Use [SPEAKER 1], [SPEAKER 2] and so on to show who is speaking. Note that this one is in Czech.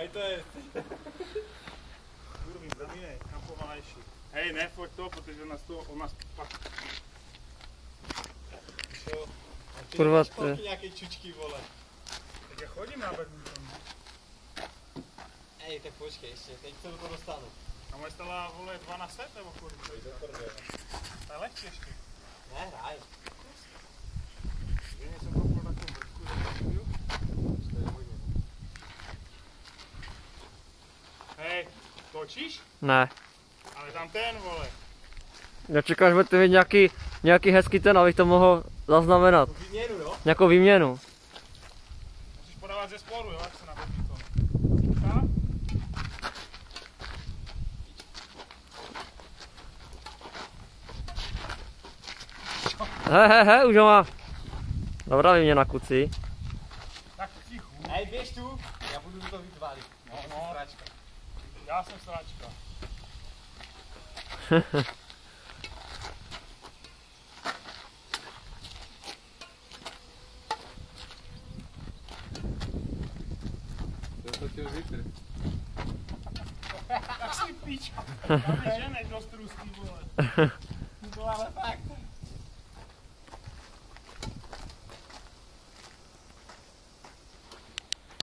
[SPEAKER 1] Aj to je.
[SPEAKER 2] Kurvý, zamínej, kam pomalejší. Hej, nefoď to, protože on nás pak...
[SPEAKER 1] Čo?
[SPEAKER 3] Kurva, to je.
[SPEAKER 1] Nějaké čučky, vole.
[SPEAKER 2] Tak já chodím na badminton.
[SPEAKER 1] Ej, tak počkej ještě, teď se do toho dostanu.
[SPEAKER 2] A moje stala, vole, 2 na set, nebo kolik? To je lehčí ještě.
[SPEAKER 1] Ne, hraj.
[SPEAKER 2] Já jsem koupil takovou vrtku, že to je hodně. Hej, točíš?
[SPEAKER 3] Ne.
[SPEAKER 2] Ale tam ten, vole.
[SPEAKER 3] Já čekám, že budete mít nějaký hezký ten, abych to mohl zaznamenat.
[SPEAKER 1] Výměnu, jo?
[SPEAKER 3] Nějakou výměnu.
[SPEAKER 2] Musíš podávat ze sporu, jo, jak se na badminton. Tak?
[SPEAKER 3] He, už ho má. Dobrá výměna, kuci.
[SPEAKER 2] Tak tichu.
[SPEAKER 1] Hej, běž tu, já budu to vytvářit.
[SPEAKER 2] No.
[SPEAKER 1] Sračka.
[SPEAKER 2] Já jsem sračka.
[SPEAKER 1] To chtěl vítr.
[SPEAKER 2] Tak si píčo. Tam je ženek dost ruský, vole.